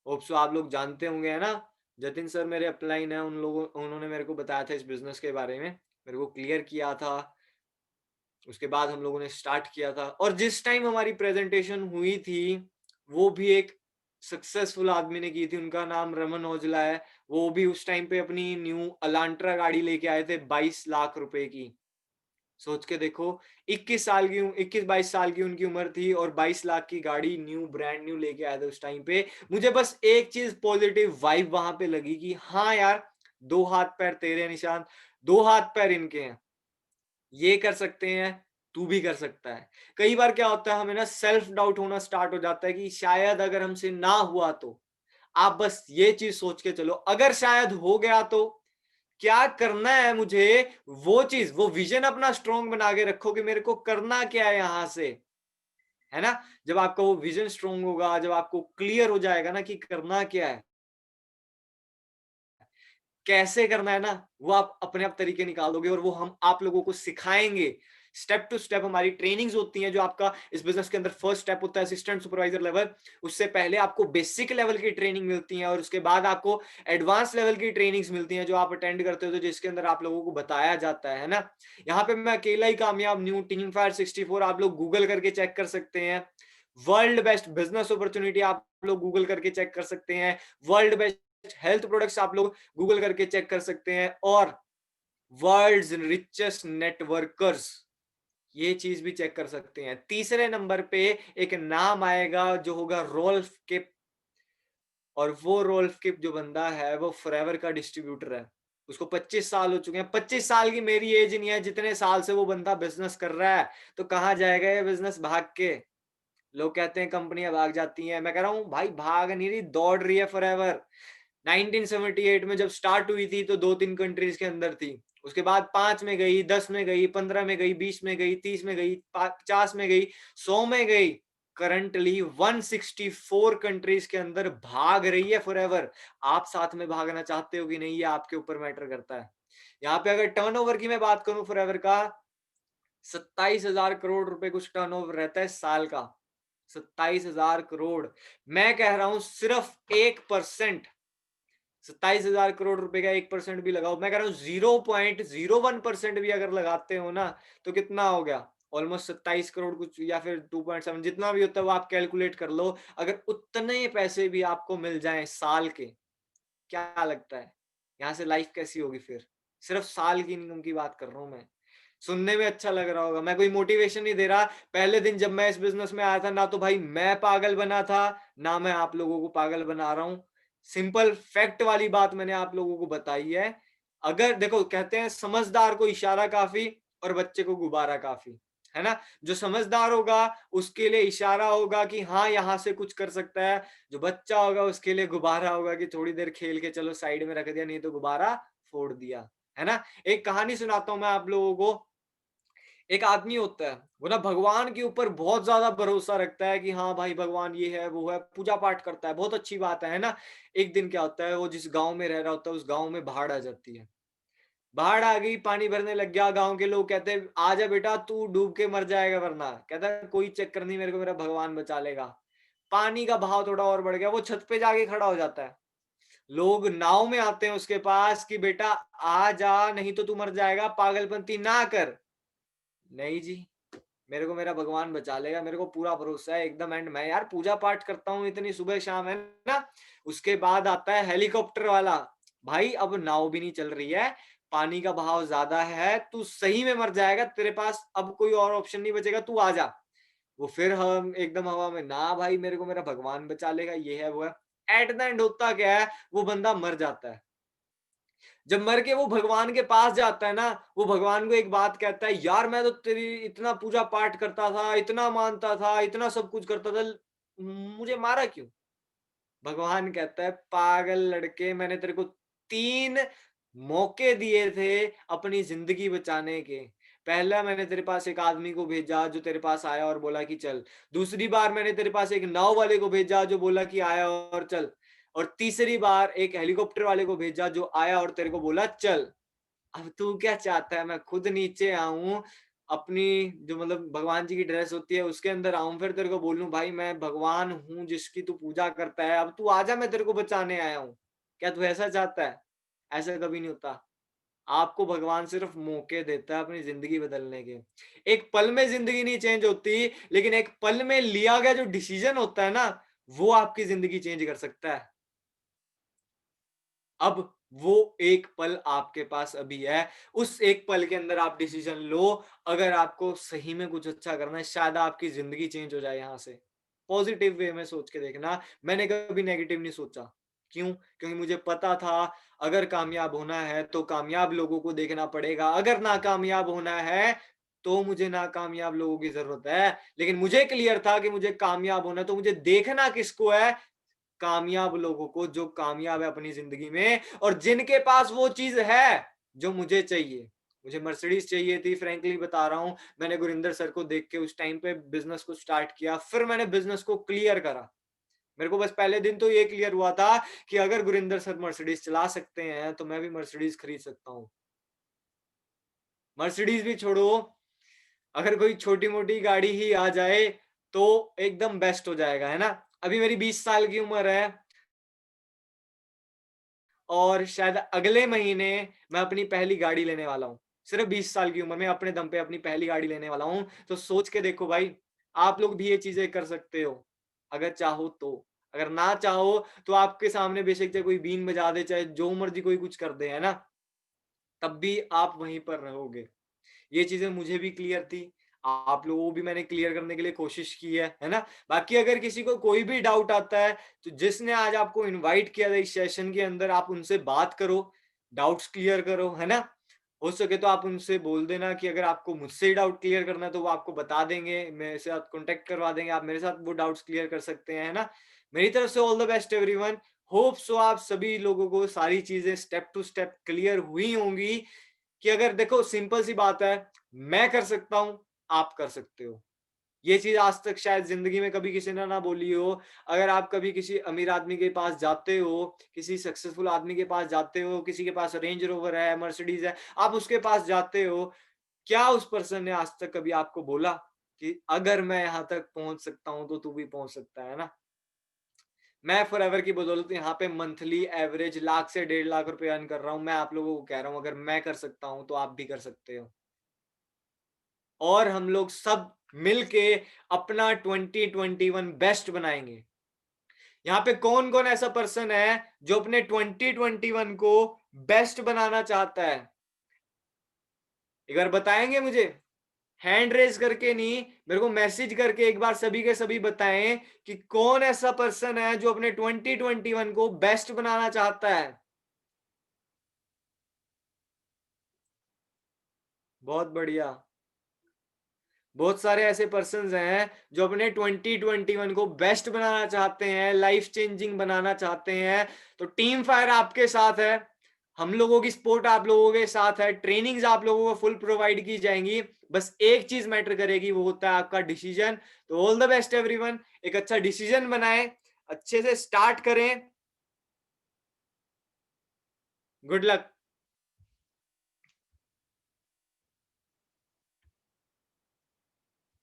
होप सो आप लोग जानते होंगे, है ना। जतिन सर मेरे अपलाइन है, उन्होंने मेरे को बताया था इस बिजनेस के बारे में, मेरे को क्लियर किया था। उसके बाद हम लोगों ने स्टार्ट किया था और जिस टाइम हमारी प्रेजेंटेशन हुई थी वो भी एक सक्सेसफुल आदमी ने की थी। उनका नाम रमन औजला है। वो भी उस टाइम पे अपनी न्यू अलांट्रा गाड़ी लेके आए थे 22 लाख रुपए की। सोच के देखो, 21 22 साल की उनकी उम्र थी और 22 लाख की गाड़ी न्यू, ब्रांड न्यू लेके आए थे उस टाइम पे। मुझे बस एक चीज पॉजिटिव वाइब वहां पे लगी कि हाँ यार, दो हाथ पैर तेरे निशान, दो हाथ पैर इनके हैं, ये कर सकते हैं, तू भी कर सकता है। कई बार क्या होता है, हमें ना सेल्फ डाउट होना स्टार्ट हो जाता है कि शायद अगर हमसे ना हुआ तो। आप बस ये चीज सोच के चलो, अगर शायद हो गया तो क्या करना है मुझे, वो चीज, वो विजन अपना स्ट्रॉन्ग बना के रखो कि मेरे को करना क्या है यहां से, है ना। जब आपका वो विजन स्ट्रॉन्ग होगा, जब आपको क्लियर हो जाएगा ना कि करना क्या है, कैसे करना है ना, वो आप अपने आप तरीके निकाल दोगे और वो हम आप लोगों को सिखाएंगे। स्टेप टू स्टेप हमारी ट्रेनिंग्स होती हैं। जो आपका इस बिजनेस के अंदर फर्स्ट स्टेप होता है असिस्टेंट सुपरवाइजर लेवल, उससे पहले आपको बेसिक लेवल की ट्रेनिंग मिलती है और उसके बाद आपको एडवांस लेवल की ट्रेनिंग्स मिलती हैं जो आप अटेंड करते हो, तो जिसके अंदर आप लोगों को बताया जाता है ना। यहाँ पे मैं अकेला ही कामयाब न्यू टीम फायर 64, आप लोग गूगल करके चेक कर सकते हैं। वर्ल्ड बेस्ट बिजनेस अपॉर्चुनिटी आप लोग गूगल करके चेक कर सकते हैं। वर्ल्ड बेस्ट हेल्थ प्रोडक्ट्स आप लोग गूगल करके चेक कर सकते हैं। और वर्ल्ड्स रिचेस्ट नेटवर्कर्स, ये चीज भी चेक कर सकते हैं। तीसरे नंबर पे एक नाम आएगा जो होगा रोल्फ किप, और वो रोल्फ किप जो बंदा है वो फॉरएवर का डिस्ट्रीब्यूटर है। उसको 25 साल हो चुके हैं। 25 साल की मेरी एज नहीं है, जितने साल से वो बंदा बिजनेस कर रहा है। तो कहाँ जाएगा ये बिजनेस भाग के? लोग कहते हैं कंपनियां भाग जाती हैं, मैं कह रहा हूँ भाई भाग नहीं रही, दौड़ रही है फॉरएवर। 1978 में जब स्टार्ट हुई थी तो 2-3 कंट्रीज के अंदर थी। उसके बाद 5 में गई, 10 में गई, 15 में गई, 20 में गई, 30 में गई, 50 में गई, 100 में गई। करंटली 164 कंट्रीज के अंदर भाग रही है फॉरएवर। आप साथ में भागना चाहते हो कि नहीं, ये आपके ऊपर मैटर करता है। यहाँ पे अगर टर्नओवर की मैं बात करूं फॉरएवर का, 27,000 करोड़ रुपए कुछ टर्नओवर रहता है साल का। 27,000 करोड़। मैं कह रहा हूं सिर्फ 1%, 27,000 करोड़ रुपए का 1% भी लगाओ, मैं कह रहा हूँ 0.01% भी अगर लगाते हो ना, तो कितना हो गया? ऑलमोस्ट 27 करोड़ कुछ, या फिर 2.7, जितना भी होता है वो आप कैलकुलेट कर लो। अगर उतने पैसे भी आपको मिल जाएं साल के, क्या लगता है यहाँ से लाइफ कैसी होगी फिर? सिर्फ साल की इनकम की बात कर रहा हूँ मैं। सुनने में अच्छा लग रहा होगा, मैं कोई मोटिवेशन नहीं दे रहा। पहले दिन जब मैं इस बिजनेस में आया था ना, तो भाई मैं पागल बना था, ना मैं आप लोगों को पागल बना रहा हूँ। सिंपल फैक्ट वाली बात मैंने आप लोगों को बताई है। अगर देखो, कहते हैं समझदार को इशारा काफी और बच्चे को गुब्बारा काफी, है ना? जो समझदार होगा उसके लिए इशारा होगा कि हाँ यहाँ से कुछ कर सकता है। जो बच्चा होगा उसके लिए गुब्बारा होगा कि थोड़ी देर खेल के चलो साइड में रख दिया, नहीं तो गुब्बारा फोड़ दिया, है ना? एक कहानी सुनाता हूं मैं आप लोगों को। एक आदमी होता है, वो ना भगवान के ऊपर बहुत ज्यादा भरोसा रखता है कि हाँ भाई भगवान ये है वो है, पूजा पाठ करता है, बहुत अच्छी बात है ना? एक दिन क्या होता है, वो जिस गांव में रह रहा होता है उस गांव में बाढ़ आ जाती है। बाढ़ आ गई, पानी भरने लग गया। गांव के लोग कहते हैं आजा बेटा तू डूब के मर जाएगा वरना। कहता है कोई चक्कर नहीं, मेरे को मेरा भगवान बचा लेगा। पानी का बहाव थोड़ा और बढ़ गया, वो छत पे जाके खड़ा हो जाता है। लोग नाव में आते हैं उसके पास कि बेटा आ जा, नहीं तो तू मर जाएगा, पागलपंती ना कर। नहीं जी, मेरे को मेरा भगवान बचा लेगा, मेरे को पूरा भरोसा है एकदम। एंड मैं यार पूजा पाठ करता हूँ इतनी सुबह शाम, है ना? उसके बाद आता है हेलीकॉप्टर वाला। भाई अब नाव भी नहीं चल रही है, पानी का बहाव ज्यादा है, तू सही में मर जाएगा, तेरे पास अब कोई और ऑप्शन नहीं बचेगा, तू आ जा। वो फिर हम एकदम हवा में, ना भाई मेरे को मेरा भगवान बचा लेगा, ये है वो है। एट द एंड होता क्या है, वो बंदा मर जाता है। जब मर के वो भगवान के पास जाता है ना, वो भगवान को एक बात कहता है, यार मैं तो तेरी इतना पूजा पाठ करता था, इतना मानता था, इतना सब कुछ करता था, मुझे मारा क्यों? भगवान कहता है पागल लड़के, मैंने तेरे को 3 मौके दिए थे अपनी जिंदगी बचाने के। पहला मैंने तेरे पास एक आदमी को भेजा जो तेरे पास आया और बोला कि चल। दूसरी बार मैंने तेरे पास एक नाव वाले को भेजा जो बोला कि आया और चल। और तीसरी बार एक हेलीकॉप्टर वाले को भेजा जो आया और तेरे को बोला चल। अब तू क्या चाहता है, मैं खुद नीचे आऊं, अपनी जो मतलब भगवान जी की ड्रेस होती है उसके अंदर आऊं, फिर तेरे को बोलूं भाई मैं भगवान हूं जिसकी तू पूजा करता है, अब तू आजा, मैं तेरे को बचाने आया हूं? क्या तू ऐसा चाहता है? ऐसा कभी नहीं होता। आपको भगवान सिर्फ मौके देता है अपनी जिंदगी बदलने के। एक पल में जिंदगी नहीं चेंज होती, लेकिन एक पल में लिया गया जो डिसीजन होता है ना, वो आपकी जिंदगी चेंज कर सकता है। अब वो एक पल आपके पास अभी है, उस एक पल के अंदर आप डिसीजन लो। अगर आपको सही में कुछ अच्छा करना है, शायद आपकी जिंदगी चेंज हो जाए। यहां से पॉजिटिव वे में सोच के देखना, मैंने कभी नेगेटिव नहीं सोचा। क्यों? क्योंकि मुझे पता था अगर कामयाब होना है तो कामयाब लोगों को देखना पड़ेगा, अगर नाकामयाब होना है तो मुझे नाकामयाब लोगों की जरूरत है। लेकिन मुझे क्लियर था कि मुझे कामयाब होना है, तो मुझे देखना किसको है? कामयाब लोगों को, जो कामयाब है अपनी जिंदगी में और जिनके पास वो चीज है जो मुझे चाहिए। मुझे मर्सिडीज चाहिए थी, फ्रैंकली बता रहा हूं। मैंने गुरिंदर सर को देख के उस टाइम पे बिजनेस को स्टार्ट किया, फिर मैंने बिजनेस को क्लियर करा। मेरे को बस पहले दिन तो ये क्लियर हुआ था कि अगर गुरिंदर सर मर्सिडीज चला सकते हैं तो मैं भी मर्सिडीज खरीद सकता हूँ। मर्सिडीज भी छोड़ो, अगर कोई छोटी मोटी गाड़ी ही आ जाए तो एकदम बेस्ट हो जाएगा, है ना? अभी मेरी 20 साल की उम्र है और शायद अगले महीने मैं अपनी पहली गाड़ी लेने वाला हूँ। सिर्फ 20 साल की उम्र में अपने दम पे अपनी पहली गाड़ी लेने वाला हूँ। तो सोच के देखो भाई, आप लोग भी ये चीजें कर सकते हो अगर चाहो तो। अगर ना चाहो तो आपके सामने बेशक चाहे कोई बीन बजा दे, चाहे जो मर्जी कोई कुछ कर दे, है ना, तब भी आप वहीं पर रहोगे। ये चीजें मुझे भी क्लियर थी, आप लोगों को भी मैंने क्लियर करने के लिए कोशिश की है ना? बाकी अगर किसी को कोई भी डाउट आता है, तो जिसने आज आपको इनवाइट किया था इस सेशन के अंदर, आप उनसे बात करो, डाउट्स क्लियर करो, है ना? हो सके तो आप उनसे बोल देना कि अगर आपको मुझसे ही डाउट क्लियर करना है, तो वो आपको बता देंगे, मेरे साथ कॉन्टैक्ट करवा देंगे, आप मेरे साथ वो डाउट्स क्लियर कर सकते हैं, है ना? मेरी तरफ से all the best everyone. Hope so आप सभी लोगों को सारी चीज़ें स्टेप टू स्टेप क्लियर हुई होंगी कि अगर देखो सिंपल सी बात है, मैं कर सकता हूँ, आप कर सकते हो। ये चीज़ आज तक शायद ज़िंदगी में कभी किसी ने ना बोली हो। अगर आप कभी किसी अमीर आदमी के पास जाते हो, किसी सक्सेसफुल आदमी के पास जाते हो, किसी के पास रेंज रोवर है, मर्सिडीज़ है, आप उसके पास जाते हो, क्या उस पर्सन ने आज तक कभी आपको बोला कि अगर मैं यहाँ तक पहुँच सकता हूँ, तो तू भी पहुँच सकता है ना? मैं फॉरएवर की बदौलत यहाँ पे मंथली एवरेज लाख से 1.5 लाख रुपए अर्न कर रहा हूँ। मैं आप लोगों को कह रहा हूँ, अगर मैं कर सकता हूँ, तो आप भी कर सकते हो। और हम लोग सब मिलके अपना 2021 बेस्ट बनाएँगे। यहाँ पे कौन-कौन ऐसा पर्सन है जो अपने 2021 को बेस्ट बनाना चाहता है? एक बार बताएँगे मुझे? हैंड रेज़ करके नहीं, मेरे को मैसेज करके एक बार सभी के सभी बताएँ कि कौन ऐसा पर्सन है जो अपने 2021 को बेस्ट बनाना चाहता है? बहुत बढ़िया। बहुत सारे ऐसे पर्सन्स हैं जो अपने 2021 को बेस्ट बनाना चाहते हैं, लाइफ चेंजिंग बनाना चाहते हैं। तो टीम फायर आपके साथ है, हम लोगों की सपोर्ट आप लोगों के साथ है, ट्रेनिंग्स आप लोगों को फुल प्रोवाइड की जाएंगी। बस एक चीज मैटर करेगी, वो होता है आपका डिसीजन। तो ऑल द बेस्ट एवरीवन, एक अच्छा डिसीजन बनाएं, अच्छे से स्टार्ट करें। Good luck.